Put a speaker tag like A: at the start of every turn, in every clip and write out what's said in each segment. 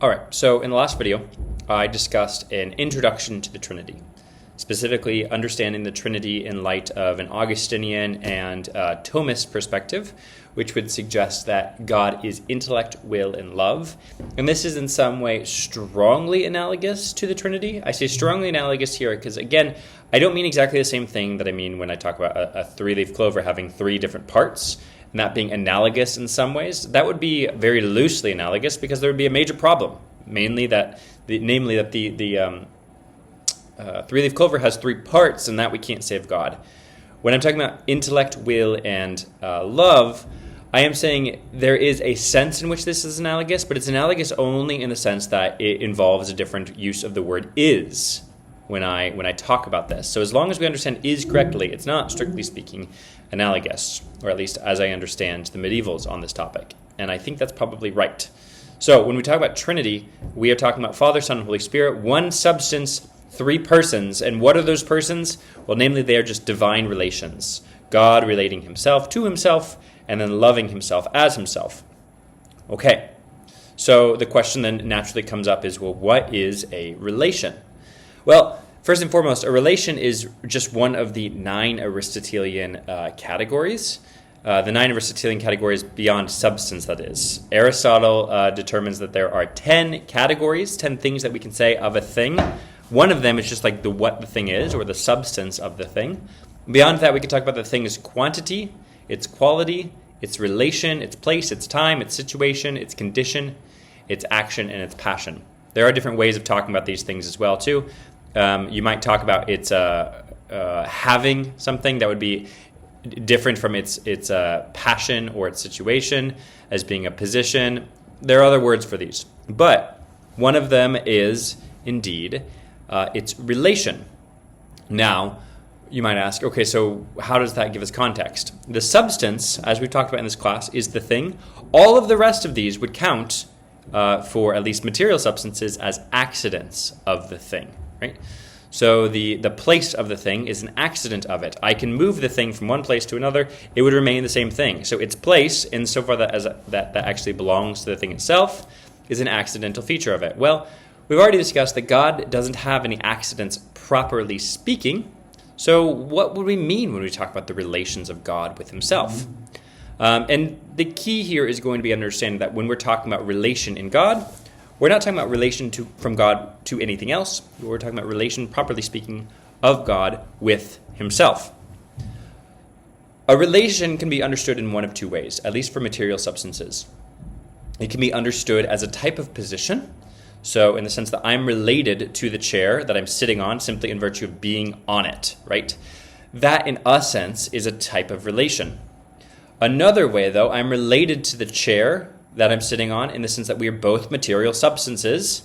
A: All right, so in the last video, I discussed an introduction to the Trinity, specifically understanding the Trinity in light of an Augustinian and Thomist perspective, which would suggest that God is intellect, will, and love. And this is in some way strongly analogous to the Trinity. I say strongly analogous here because, again, I don't mean exactly the same thing that I mean when I talk about a three-leaf clover having three different parts, and that being analogous in some ways. That would be very loosely analogous because there would be a major problem, namely that the three-leaf clover has three parts, and that we can't say of God. When I'm talking about intellect, will, and love, I am saying there is a sense in which this is analogous, but it's analogous only in the sense that it involves a different use of the word is when I talk about this. So as long as we understand is correctly, it's not, strictly speaking, analogous, or at least as I understand the medievals on this topic. And I think that's probably right. So when we talk about Trinity, we are talking about Father, Son, and Holy Spirit, one substance, three persons. And what are those persons? Well, namely, they are just divine relations. God relating himself to himself, and then loving himself as himself. Okay, so the question then naturally comes up is, well, what is a relation? Well, first and foremost, a relation is just one of the 9 Aristotelian categories. The 9 Aristotelian categories beyond substance, that is. Aristotle determines that there are 10 categories, 10 things that we can say of a thing. One of them is just like what the thing is, or the substance of the thing. Beyond that, we can talk about the thing's quantity, its quality, its relation, its place, its time, its situation, its condition, its action, and its passion. There are different ways of talking about these things as well, too. You might talk about its having something that would be different from its passion or its situation as being a position. There are other words for these. But one of them is, indeed, its relation. Now, you might ask, okay, so how does that give us context? The substance, as we've talked about in this class, is the thing. All of the rest of these would count for at least material substances as accidents of the thing, right? So the place of the thing is an accident of it. I can move the thing from one place to another. It would remain the same thing. So its place, insofar that actually belongs to the thing itself, is an accidental feature of it. Well, we've already discussed that God doesn't have any accidents properly speaking. So what would we mean when we talk about the relations of God with himself? And the key here is going to be understanding that when we're talking about relation in God, we're not talking about relation from God to anything else. We're talking about relation, properly speaking, of God with himself. A relation can be understood in one of two ways, at least for material substances. It can be understood as a type of position. So in the sense that I'm related to the chair that I'm sitting on simply in virtue of being on it, right? That, in a sense, is a type of relation. Another way, though, I'm related to the chair that I'm sitting on in the sense that we are both material substances,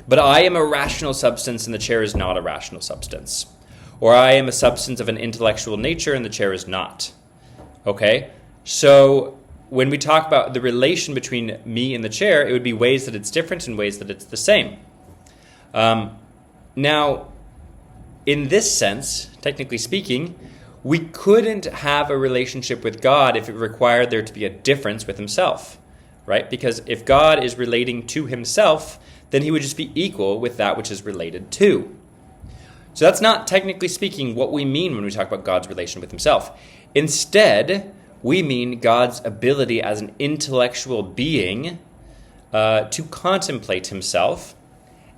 A: but I am a rational substance and the chair is not a rational substance. Or I am a substance of an intellectual nature and the chair is not. Okay? So when we talk about the relation between me and the chair, it would be ways that it's different and ways that it's the same. Now, in this sense, technically speaking, we couldn't have a relationship with God if it required there to be a difference with himself, right? Because if God is relating to himself, then he would just be equal with that which is related to. So that's not, technically speaking, what we mean when we talk about God's relation with himself. Instead, we mean God's ability as an intellectual being to contemplate himself,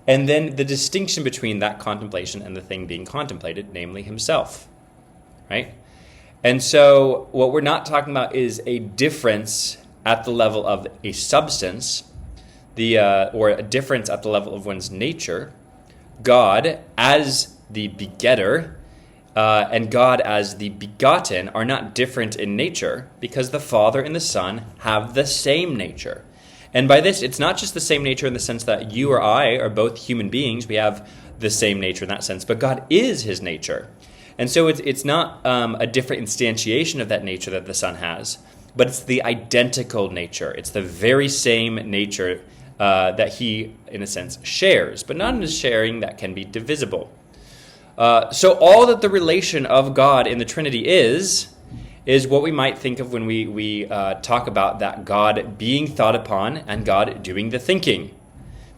A: and then the distinction between that contemplation and the thing being contemplated, namely himself, right? And so what we're not talking about is a difference at the level of a substance, or a difference at the level of one's nature. God as the begetter and God as the begotten are not different in nature because the Father and the Son have the same nature. And by this, it's not just the same nature in the sense that you or I are both human beings. We have the same nature in that sense, but God is his nature. And so it's not a different instantiation of that nature that the Son has, but it's the identical nature. It's the very same nature that he, in a sense, shares, but not in a sharing that can be divisible. So all that the relation of God in the Trinity is what we might think of when we talk about that God being thought upon and God doing the thinking.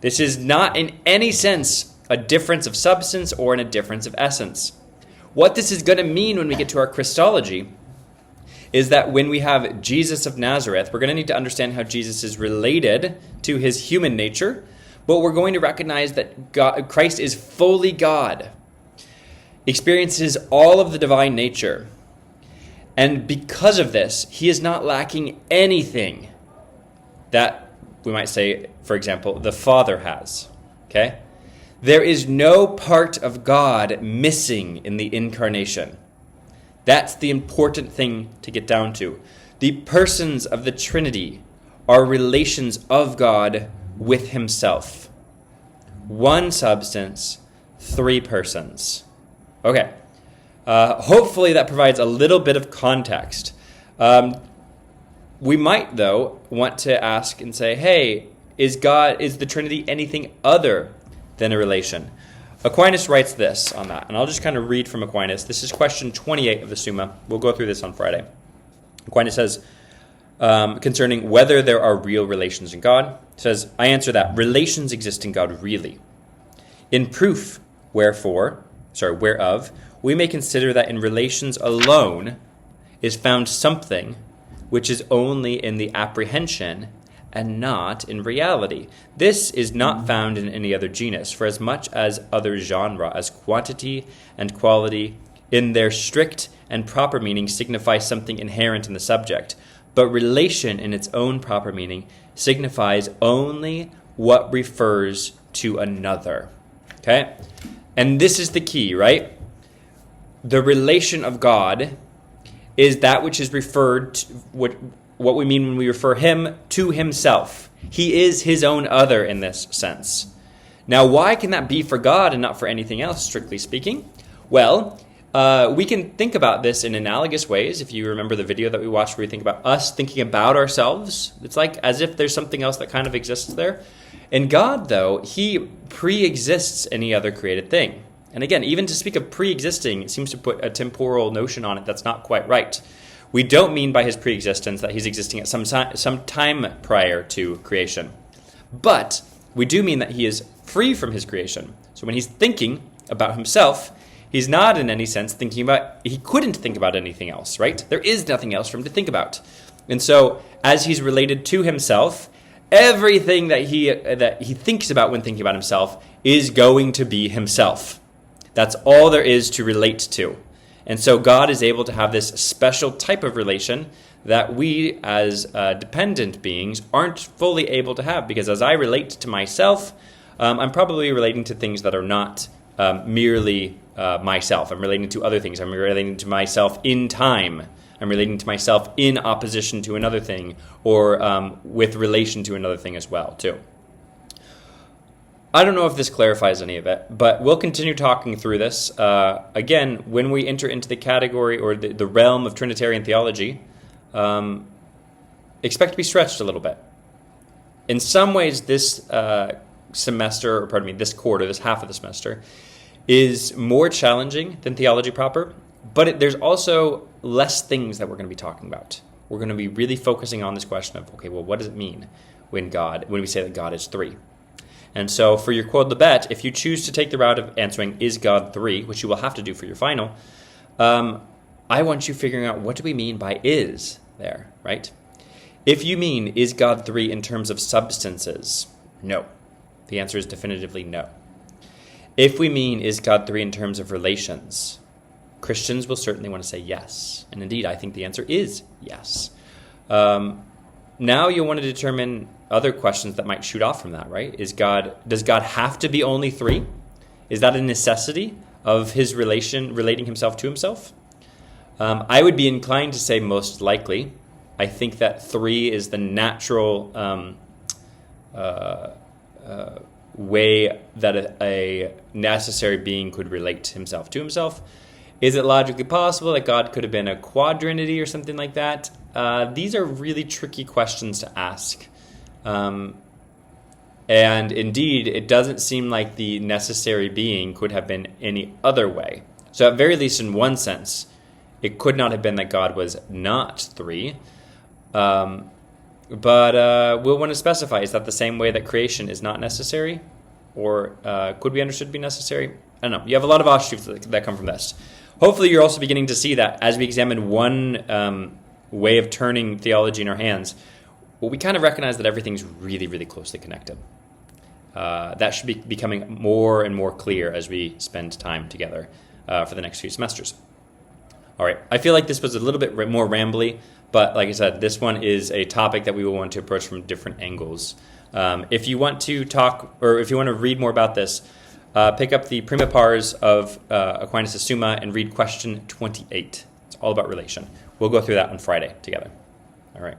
A: This is not in any sense a difference of substance or in a difference of essence. What this is going to mean when we get to our Christology is that when we have Jesus of Nazareth, we're going to need to understand how Jesus is related to his human nature, but we're going to recognize that Christ is fully God, experiences all of the divine nature. And because of this, he is not lacking anything that we might say, for example, the Father has. Okay? There is no part of God missing in the incarnation. That's the important thing to get down to. The persons of the Trinity are relations of God with himself. One substance, three persons. Okay. Hopefully that provides a little bit of context. We might, though, want to ask and say, hey, is the Trinity anything other than a relation? Aquinas writes this on that, and I'll just kind of read from Aquinas. This is question 28 of the Summa. We'll go through this on Friday. Aquinas says, concerning whether there are real relations in God, says, I answer that relations exist in God really. In proof whereof, we may consider that in relations alone is found something which is only in the apprehension and not in reality. This is not found in any other genus, for as much as other genera, as quantity and quality, in their strict and proper meaning signify something inherent in the subject, but relation in its own proper meaning signifies only what refers to another. Okay? And this is the key, right? The relation of God is that which is referred to, what we mean when we refer him to himself. He is his own other in this sense. Now, why can that be for God and not for anything else, strictly speaking? Well, we can think about this in analogous ways. If you remember the video that we watched where we think about us thinking about ourselves, it's like as if there's something else that kind of exists there. In God, though, he pre-exists any other created thing. And again, even to speak of pre-existing, it seems to put a temporal notion on it that's not quite right. We don't mean by his pre-existence that he's existing at some time prior to creation. But we do mean that he is free from his creation. So when he's thinking about himself, he's not in any sense he couldn't think about anything else, right? There is nothing else for him to think about. And so as he's related to himself, everything that he thinks about when thinking about himself is going to be himself. That's all there is to relate to. And so God is able to have this special type of relation that we as dependent beings aren't fully able to have, because as I relate to myself, I'm probably relating to things that are not merely myself. I'm relating to other things. I'm relating to myself in time. I'm relating to myself in opposition to another thing, or with relation to another thing as well, too. I don't know if this clarifies any of it, but we'll continue talking through this. Again, when we enter into the category or the realm of Trinitarian theology, expect to be stretched a little bit. In some ways, this this quarter, this half of the semester, is more challenging than theology proper, but there's also less things that we're going to be talking about. We're going to be really focusing on this question of, okay, well, what does it mean when we say that God is three? And so for your Quod Libet, if you choose to take the route of answering, is God three, which you will have to do for your final, I want you figuring out, what do we mean by is there, right? If you mean, is God three in terms of substances? No. The answer is definitively no. If we mean, is God three in terms of relations? Christians will certainly want to say yes. And indeed, I think the answer is yes. Now you'll want to determine other questions that might shoot off from that, right? Does God have to be only three? Is that a necessity of his relating himself to himself? I would be inclined to say most likely. I think that three is the natural way that a necessary being could relate himself to himself. Is it logically possible that God could have been a quadrinity or something like that? These are really tricky questions to ask. And indeed, it doesn't seem like the necessary being could have been any other way. So at very least in one sense, it could not have been that God was not three. But we'll want to specify, is that the same way that creation is not necessary? Or could be understood to be necessary? I don't know. You have a lot of offshoots that come from this. Hopefully you're also beginning to see that as we examine one way of turning theology in our hands, well, we kind of recognize that everything's really, really closely connected. That should be becoming more and more clear as we spend time together for the next few semesters. All right, I feel like this was a little bit more rambly, but like I said, this one is a topic that we will want to approach from different angles. If you want to talk, or if you want to read more about this, pick up the Prima Pars of Aquinas' Summa and read question 28. It's all about relation. We'll go through that on Friday together. All right.